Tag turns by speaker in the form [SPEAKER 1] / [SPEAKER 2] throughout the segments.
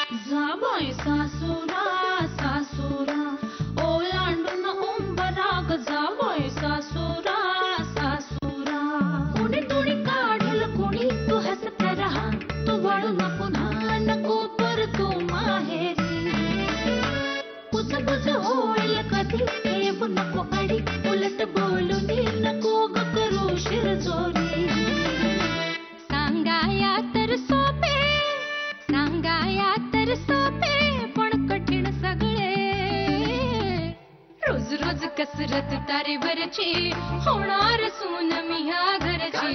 [SPEAKER 1] जाबाई सासुरा सासुरा ओलांडून उंबराग जाबाई सासुरा सासुरा कुणी तुणी काढल कुणी तू हसत रहा तू वळू नको पुन्हा नको पर तू माहेरी कुजबुज होईल कधी ठेवू नको अडी उलट बोलून नको ग करू शिरजोरी सांगाया तर सोपे सांगाया तर सोपे पण कठीण सगळे रोज रोज कसरत तारेवरची होणार सून मी ह्या घरची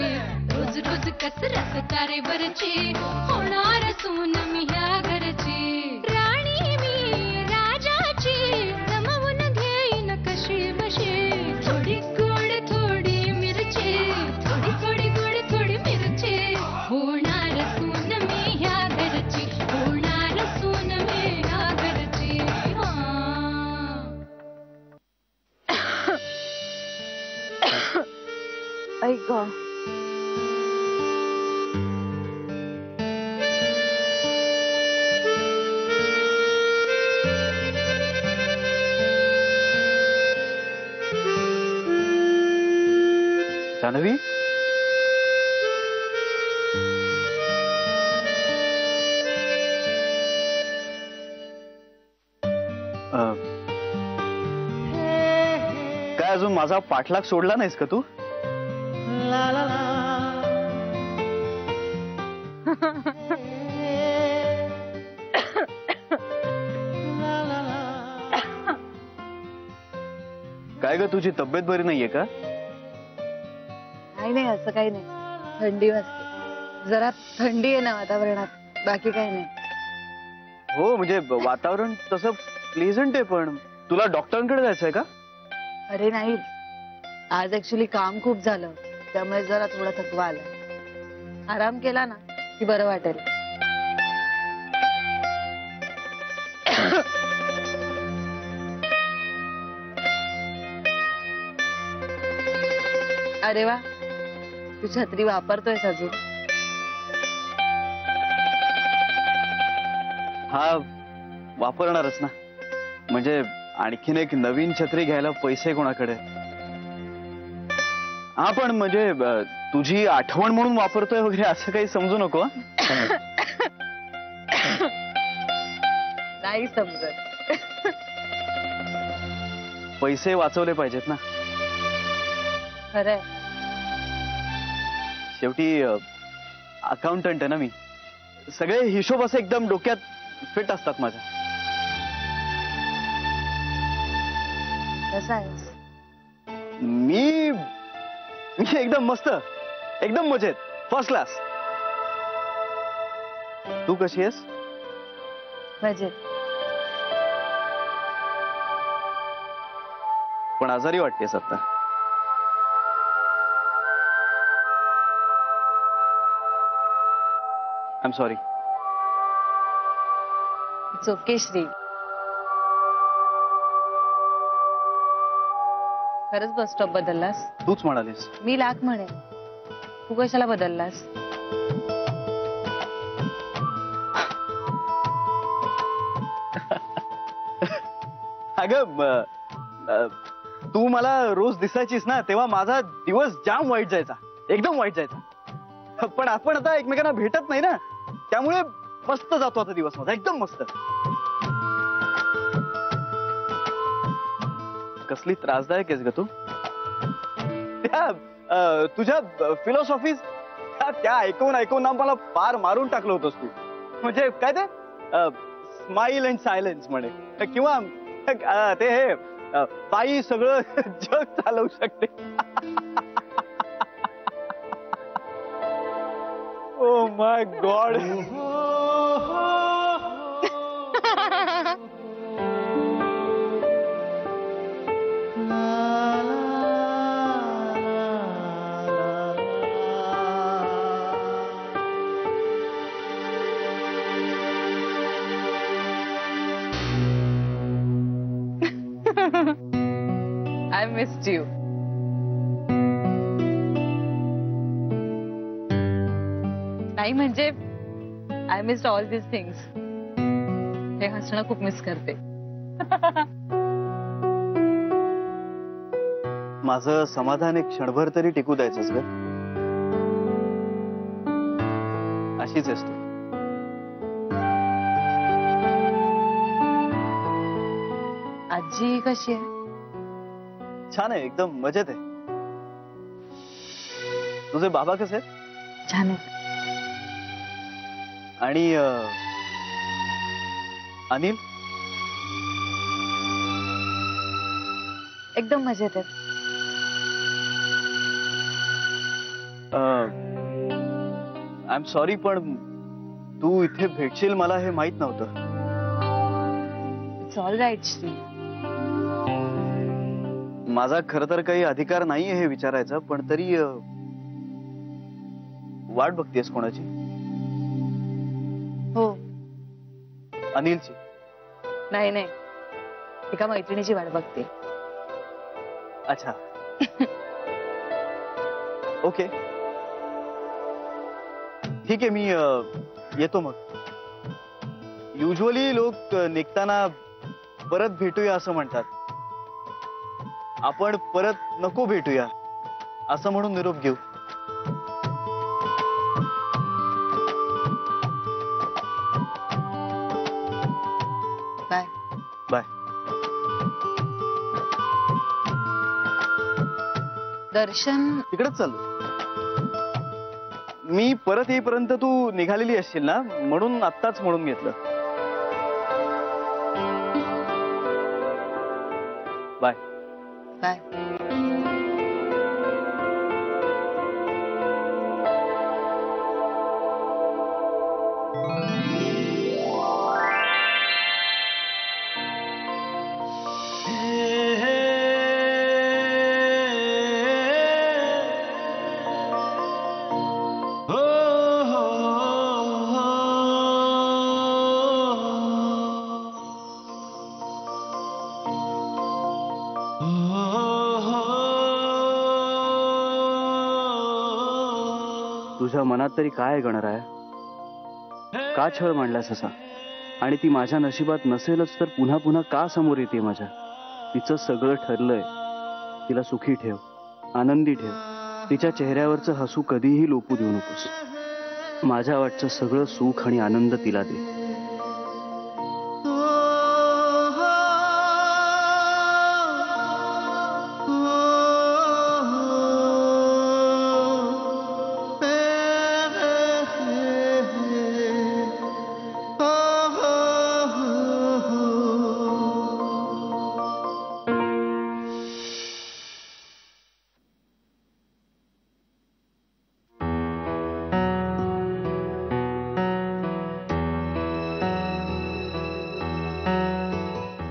[SPEAKER 1] रोज रोज कसरत तारेवरची होणार सून मी ह्या घरची राणी मी राजाची रमवून घेईन कशी बशी थोडी गोड थोडी मिरची थोडी थोडी गोड थोडी मिरची होणार सून मी ह्या घरची होणार सून मी ह्या घरची
[SPEAKER 2] ऐक
[SPEAKER 3] जान्हवी काय अजून माझा पाठलाग सोडला नाहीस का तू? काय ग तुझी तब्येत बरी नाहीये का?
[SPEAKER 2] नाही नाही असं काही नाही थंडी वाजते जरा थंडी आहे ना वातावरणात बाकी काही नाही.
[SPEAKER 3] हो म्हणजे वातावरण तसं प्लेझंट आहे पण तुला डॉक्टरांकडे जायचंय का?
[SPEAKER 2] अरे नाही आज ऍक्च्युली काम खूप झालं त्यामुळे जरा थोडा थकवा आला आराम केला ना की बरं वाटेल. अरे वा तू छत्री वापरतोयस अजून?
[SPEAKER 3] हा वापरणारच ना म्हणजे आणखीन एक नवीन छत्री घ्यायला पैसे कोणाकडे? हा पण म्हणजे तुझी आठवण म्हणून वापरतोय वगैरे असं काही समजू नको.
[SPEAKER 2] नाही समजत.
[SPEAKER 3] पैसे वाचवले पाहिजेत ना.
[SPEAKER 2] खरंय.
[SPEAKER 3] शेवटी अकाउंटंट आहे ना मी. सगळे हिशोब असे एकदम डोक्यात फिट असतात माझ्या.
[SPEAKER 2] कसा आहेस?
[SPEAKER 3] मी एकदम मस्त एकदम मजेत फर्स्ट क्लास. तू कशी आहेस?
[SPEAKER 2] मजेत.
[SPEAKER 3] पण आजारी वाटतेस आता. I am sorry.
[SPEAKER 2] It's okay Shri. खरंच बस स्टॉप बदललास?
[SPEAKER 3] तूच म्हणालीस.
[SPEAKER 2] मी लाख म्हणे तू कशाला बदललास?
[SPEAKER 3] अगं तू मला रोज दिसायचीस ना तेव्हा माझा दिवस जाम वाईट जायचा एकदम वाईट जायचा. पण आपण आता एकमेकांना भेटत नाही ना त्यामुळे मस्त जातो आता दिवस माझा एकदम मस्त. कसली त्रासदायक आहेस ग तू. त्या तुझ्या फिलॉसॉफीज त्या ऐकून ऐकून ना मला फार मारून टाकलं होतंस तू. म्हणजे काय ते स्माइल अँड सायलेन्स म्हणे किंवा ते हे बाई सगळं जग चालवू शकते. Oh my God.
[SPEAKER 2] I missed you. नाही म्हणजे I missed all these things. हे हसणं खूप मिस करते.
[SPEAKER 3] माझं समाधान एक क्षणभर तरी टिकू द्यायचंच ग. अशीच आहेस तू.
[SPEAKER 2] आजी कशी आहे?
[SPEAKER 3] छान आहे, एकदम मजेत आहे. तुझे बाबा कसे आहेत?
[SPEAKER 2] छान आहे.
[SPEAKER 3] आणि अनिल?
[SPEAKER 2] एकदम मजेत आहेत.
[SPEAKER 3] आय एम सॉरी, पण तू इथे भेटशील मला हे माहित नव्हतं.
[SPEAKER 2] It's all right Shri.
[SPEAKER 3] माझा खर तर काही अधिकार नाहीये हे विचारायचा, पण तरी वाट बघतेस कोणाची?
[SPEAKER 2] हो.
[SPEAKER 3] अनिलची?
[SPEAKER 2] नाही नाही, एका मैत्रिणीची वाट बघते.
[SPEAKER 3] अच्छा. ओके, ठीक आहे, मी येतो मग. युजली लोक निघताना परत भेटूया असं म्हणतात. आपण परत नको भेटूया असं म्हणून निरोप घेऊ.
[SPEAKER 2] बाय.
[SPEAKER 3] बाय.
[SPEAKER 2] दर्शन
[SPEAKER 3] तिकडेच चालू. मी परत येईपर्यंत तू निघालेली असशील ना, म्हणून आत्ताच म्हणून घेतलं. बाय.
[SPEAKER 2] बाय.
[SPEAKER 3] तुझ्या मनात तरी काय गणर आहे? का छळ मांडलास असा? आणि ती माझ्या नशिबात नसेलच तर पुन्हा पुन्हा का समोर येते माझ्या? तिचं सगळं ठरलंय. तिला सुखी ठेव, आनंदी ठेव. तिच्या चेहऱ्यावरचं हसू कधीही लोपू देऊ नकोस. माझ्या वाटचं सगळं सुख आणि आनंद तिला दे.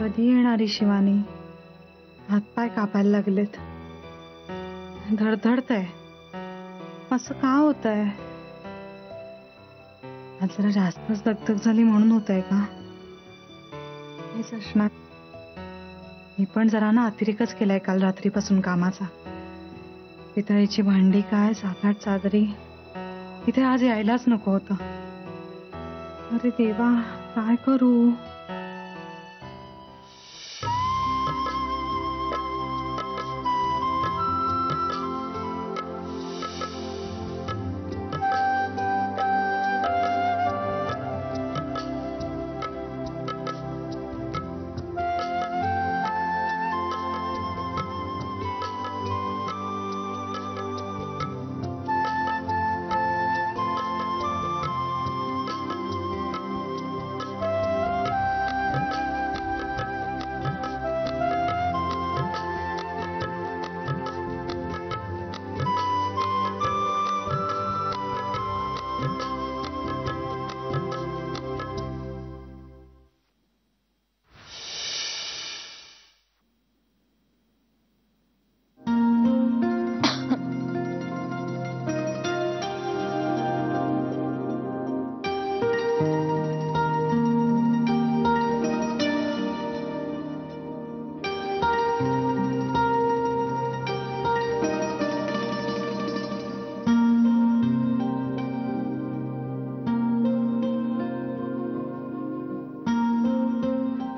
[SPEAKER 4] कधी येणारी शिवानी? हातपाय कापायला लागलेत. धडधडतंय. असं का होतंय? आज जरा जास्तच दगदग झाली म्हणून होतंय का? हेच असणार. मी पण जरा ना अतिरेकच केलाय काल रात्रीपासून कामाचा. पितळेची भांडी काय, 7-8 चादरी. इथे आज यायलाच नको होतं. अरे देवा, काय करू?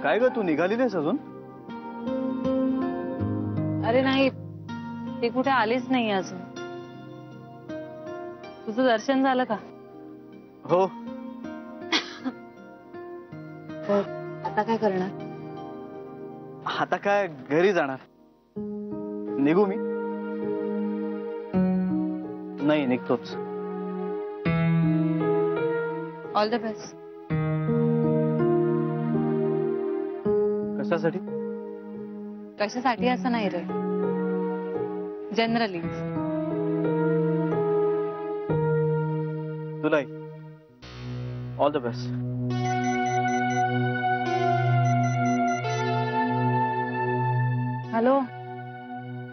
[SPEAKER 3] काय ग, तू निघाली नाहीस अजून?
[SPEAKER 2] अरे नाही, ती कुठे आलीच नाही अजून. तुझं दर्शन झालं का?
[SPEAKER 3] हो.
[SPEAKER 2] तर आता काय करणार?
[SPEAKER 3] आता काय, घरी जाणार. निघू मी? नाही, निघतोच.
[SPEAKER 2] All the best.
[SPEAKER 3] कशासाठी?
[SPEAKER 2] कशासाठी असं नाही रे, जनरली.
[SPEAKER 3] तुलाही ऑल द बेस्ट.
[SPEAKER 2] हॅलो.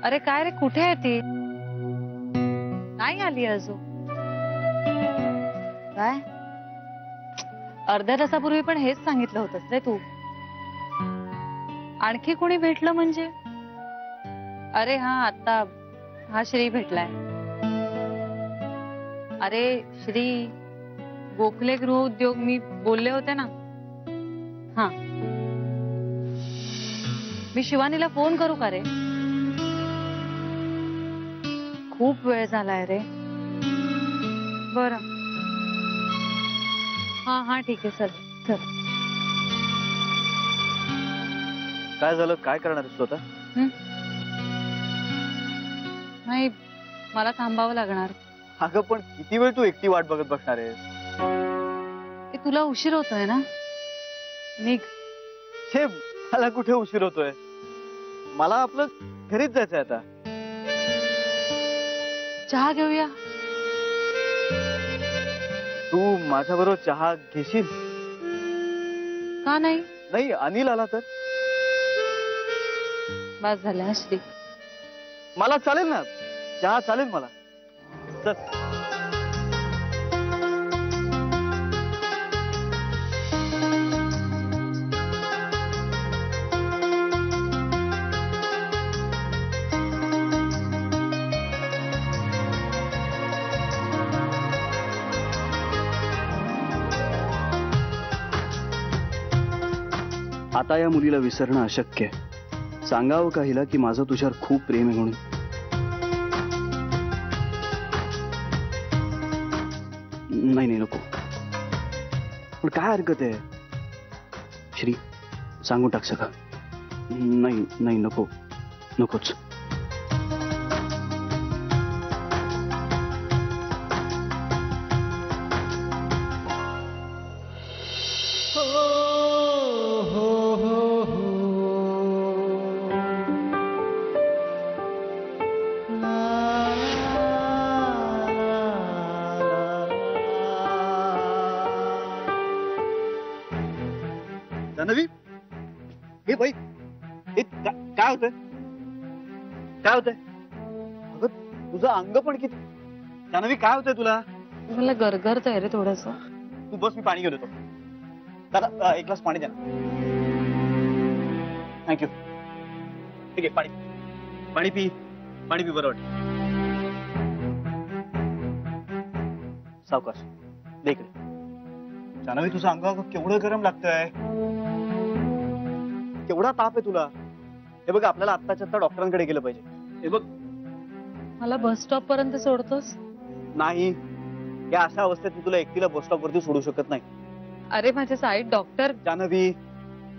[SPEAKER 2] अरे काय रे, कुठे आहे ती? नाही आली अजून. काय? अर्ध्या तासापूर्वी पण हेच सांगितलं होतंस रे तू. आणखी कोणी भेटलं म्हणजे? अरे हा, आता हा श्री भेटलाय. अरे श्री, गोखले गृहउद्योग मी बोलले होते ना. हा, मी शिवानीला फोन करू का रे? खूप वेळ झालाय रे. बरं, हा हा ठीक आहे. चल चल.
[SPEAKER 3] काय झालं? काय करणार आहेस तू आता?
[SPEAKER 2] नाही, मला थांबावं लागणार.
[SPEAKER 3] अगं पण किती वेळ तू एकटी वाट बघत बसणार आहेस?
[SPEAKER 2] ते तुला उशीर होतोय ना, निघ.
[SPEAKER 3] हे मला कुठे उशीर होतोय? मला आपलं घरीच जायचंय आता.
[SPEAKER 2] चहा घेऊया.
[SPEAKER 3] तू माझ्या बरोबर चहा घेशील?
[SPEAKER 2] का नाही?
[SPEAKER 3] नाही, अनिल आला तर?
[SPEAKER 2] बस झालं हा श्री.
[SPEAKER 3] मला चालेल ना, चहा चालेल मला. चल. आता या मुलीला विसरणं अशक्य आहे. सांगावं का हिला की माझं तुझ्यावर खूप प्रेम आहे म्हणून? नाही नाही, नको. पण काय हरकत आहे श्री, सांगून टाक सगळं. नाही नाही, नको, नकोच. जानवी, हे बाई, हे काय होतंय? काय होतंय? अगं तुझं अंग पण किती. जानवी, काय होतंय तुला?
[SPEAKER 2] मला गरगरतंय रे थोडस.
[SPEAKER 3] तू बस, मी पाणी घेऊन येतो. दादा, एक ग्लास पाणी द्या. थँक्यू. ठीक आहे, पाणी पाणी पी. पाणी पी, बरं वाटतं. सावकाश, दे इकडे. जानवी, तुझं अंग केवढं गरम लागतंय. केवढा ताप आहे तुला. हे बघ, आपल्याला आत्ताच्या आत्ता डॉक्टरांकडे गेलं पाहिजे. हे बघ.
[SPEAKER 2] मला बस स्टॉप पर्यंत सोडतोस?
[SPEAKER 3] नाही, या अशा अवस्थेत मी तुला एकटीला बस स्टॉप वरती सोडू शकत नाही.
[SPEAKER 2] अरे माझ्या साईड डॉक्टर.
[SPEAKER 3] जानवी,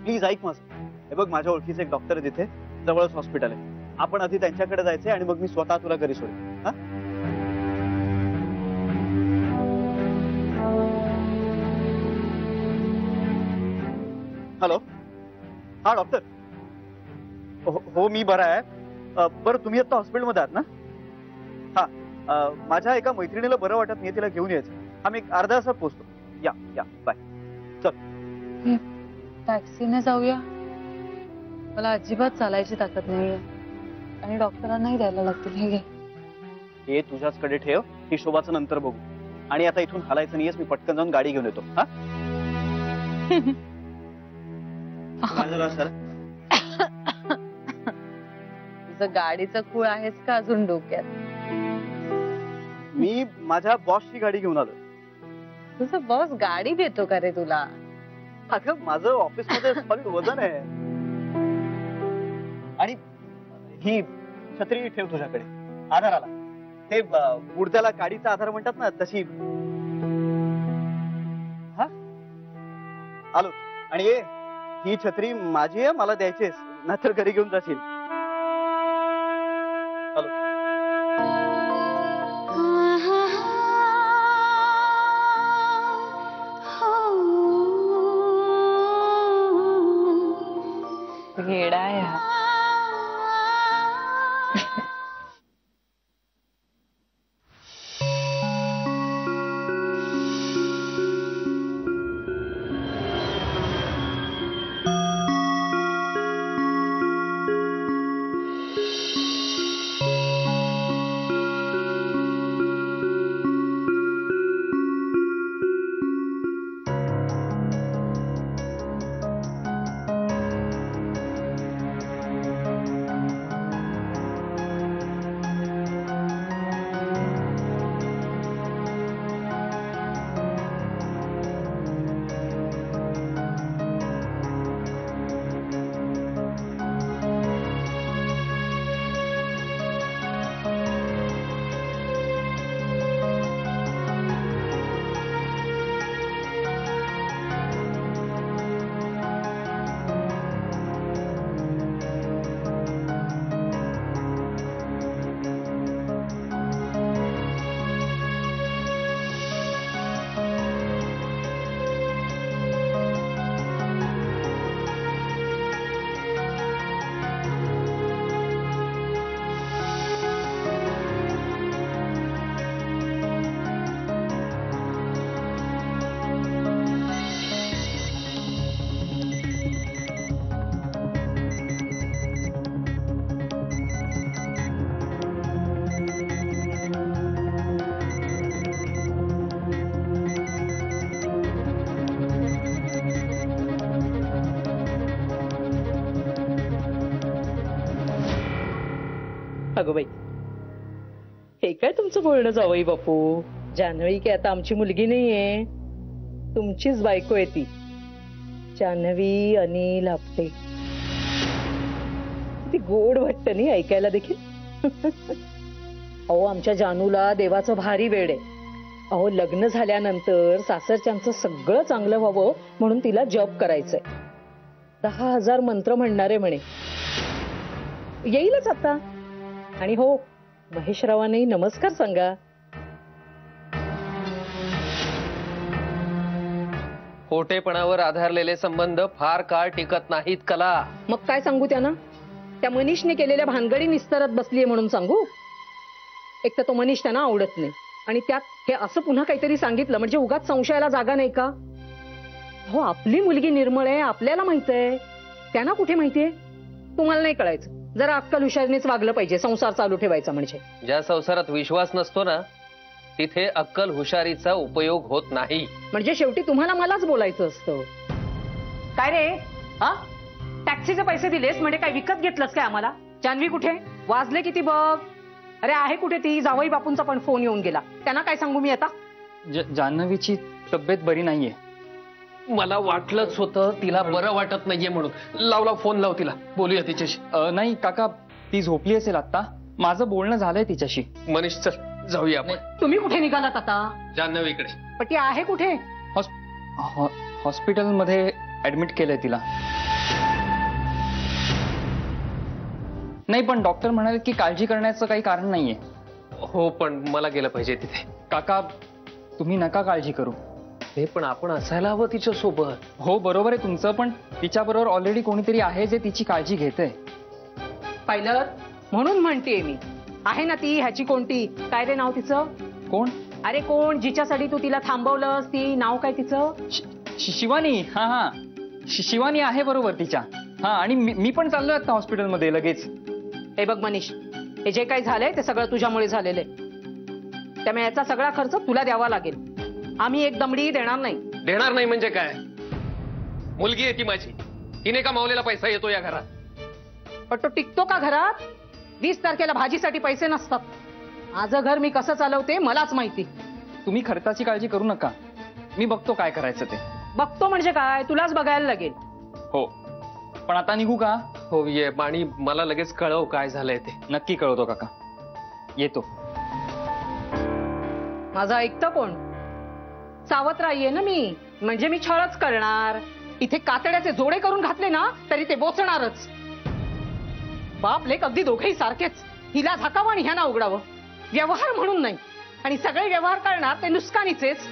[SPEAKER 3] प्लीज ऐक माझं. हे बघ, माझ्या ओळखीचे एक डॉक्टर आहे तिथे, जवळच हॉस्पिटल आहे. आपण आधी त्यांच्याकडे जायचंय आणि मग मी स्वतः तुला घरी सोडेन. हा? हॅलो. हा डॉक्टर. हो, मी बरा आहे. बरं, तुम्ही आता हॉस्पिटलमध्ये आहात ना? हा, माझ्या एका मैत्रिणीला बरं वाटत नाही, तिला घेऊन यायचं. आम्ही एक अर्ध्या तासात पोहोचतो. या या, बाय. चल.
[SPEAKER 2] टॅक्सीने जाऊया. मला अजिबात चालायची ताकद नाहीये आणि डॉक्टरांनाही द्यायला लागतील. हे घे.
[SPEAKER 3] हे तुझ्याचकडे ठेव. हिशोबाचं नंतर बघू. आणि आता इथून हलायचं नाहीयेस. मी पटकन जाऊन गाडी घेऊन येतो. हा?
[SPEAKER 2] तुझं गाडीचं खूळ आहेस का अजून डोक्यात?
[SPEAKER 3] मी माझ्या बॉसची गाडी घेऊन आलो.
[SPEAKER 2] तुझा बॉस गाडी देतो का रे तुला?
[SPEAKER 3] अगं माझं ऑफिसमध्ये सॉलिड वजन आहे. आणि ही छत्री ठेव तुझ्याकडे आधाराला. ते गुडद्याला काडीचा आधार म्हणतात ना तशी. हा आलो. आणि ही छत्री माझी आहे, मला द्यायचीस नाहीतर घरी घेऊन जाशील. आलो.
[SPEAKER 2] येडा आहे हा.
[SPEAKER 5] अगं बाई, हे काय तुमचं बोलणं जावई बापू? जान्हवी की आता आमची मुलगी नाहीये, तुमचीच बायको आहे ती. जान्हवी अनिल आपटे. ती गोड वाटतं नाही ऐकायला देखील. अहो आमच्या जानूला देवाचं भारी वेड आहे. अहो लग्न झाल्यानंतर सासरच्यांचं सगळं चांगलं व्हावं म्हणून तिला जॉब करायचंय. 10,000 मंत्र म्हणणारे म्हणे. येईलच आता. आणि हो, महेशरावांनाही नमस्कार सांगा.
[SPEAKER 6] खोटेपणावर आधारलेले संबंध फार काळ टिकत नाहीत कला.
[SPEAKER 5] मग काय सांगू त्यांना? त्या मनीषने केलेल्या भानगडी निस्तरत बसलीये म्हणून सांगू? एक तर तो मनीष त्यांना आवडत नाही आणि त्यात हे असं पुन्हा काहीतरी सांगितलं म्हणजे उगाच संशयाला जागा नाही का? हो आपली मुलगी निर्मळ आहे, आपल्याला माहित आहे. त्यांना कुठे माहितीये? तुम्हाला नाही कळायचं. जरा अक्कल हुशारीनेच वागलं पाहिजे संसार चालू ठेवायचा म्हणजे.
[SPEAKER 6] ज्या संसारात विश्वास नसतो ना तिथे अक्कल हुशारीचा उपयोग होत नाही.
[SPEAKER 5] म्हणजे शेवटी तुम्हाला मलाच बोलायचं असतं. काय रे, हा टॅक्सीचे पैसे दिलेस म्हणजे काय विकत घेतलंस काय आम्हाला? जान्हवी कुठे? वाजले किती बघ. अरे आहे कुठे ती? जावई बापूंचा पण फोन येऊन गेला. त्यांना काय सांगू मी आता?
[SPEAKER 7] जान्हवीची तब्येत बरी नाहीये.
[SPEAKER 6] मला वाटलंच होतं तिला बरं वाटत नाहीये म्हणून. लाव फोन लाव तिला, बोलूया तिच्याशी.
[SPEAKER 7] नाही काका, ती झोपली असेल आता. माझं बोलणं झालंय तिच्याशी.
[SPEAKER 6] मनीष चल जाऊया आपण.
[SPEAKER 5] तुम्ही कुठे निघालात आता?
[SPEAKER 6] जान्हवीकडे.
[SPEAKER 5] पण ती आहे कुठे?
[SPEAKER 7] हॉस्पिटलमध्ये ऍडमिट केलंय तिला. नाही पण डॉक्टर म्हणाले की काळजी करण्याचं काही कारण नाहीये.
[SPEAKER 6] हो पण मला गेलं पाहिजे तिथे.
[SPEAKER 7] काका तुम्ही नका काळजी करू.
[SPEAKER 6] हे पण आपण असायला हवं तिच्या सोबत.
[SPEAKER 7] हो बरोबर आहे तुमचं, पण तिच्या बरोबर ऑलरेडी कोणीतरी आहे जे तिची काळजी घेतंय.
[SPEAKER 5] पाहिलं म्हणून म्हणतेय मी. आहे ना ती ह्याची कोणती, काय रे नाव तिचं?
[SPEAKER 7] कोण?
[SPEAKER 5] अरे कोण जिच्यासाठी तू तिला थांबवलंस, ती नाव काय तिचं?
[SPEAKER 7] शिवानी. हा हा शिवानी आहे बरोबर तिच्या. हा आणि मी पण चाललोय आता हॉस्पिटलमध्ये लगेच.
[SPEAKER 5] हे बघ मनीष, हे जे काही झालंय ते सगळं तुझ्यामुळे झालेलं आहे. त्यामुळे याचा सगळा खर्च तुला द्यावा लागेल. आम्ही एक दमडी देणार नाही.
[SPEAKER 6] देणार नाही म्हणजे काय? मुलगी आहे ती माझी, तिने कमावलेला पैसा येतो या घरात.
[SPEAKER 5] पण तो टिकतो का घरात? 20 तारखेला भाजीसाठी पैसे नसतात. माझं घर मी कसं चालवते मलाच माहिती.
[SPEAKER 7] तुम्ही खर्चाची काळजी करू नका, मी बघतो काय करायचं ते.
[SPEAKER 5] बघतो म्हणजे काय, तुलाच बघायला लागेल.
[SPEAKER 7] हो, पण आता निघू का?
[SPEAKER 6] हो ये, आणि मला लगेच कळव काय झालंय ते.
[SPEAKER 7] नक्की कळवतो काका, येतो.
[SPEAKER 5] माझं ऐकतं कोण? सावत्र आहे ना मी, म्हणजे मी छळच करणार. इथे कातड्याचे जोडे करून घातले ना तरी ते बोचणारच. बाप लेक अगदी दोघेही सारखेच. हिला झाकावं आणि ह्यांना उघडावं. व्यवहार म्हणून नाही, आणि सगळे व्यवहार करणार ते नुसकानीचेच.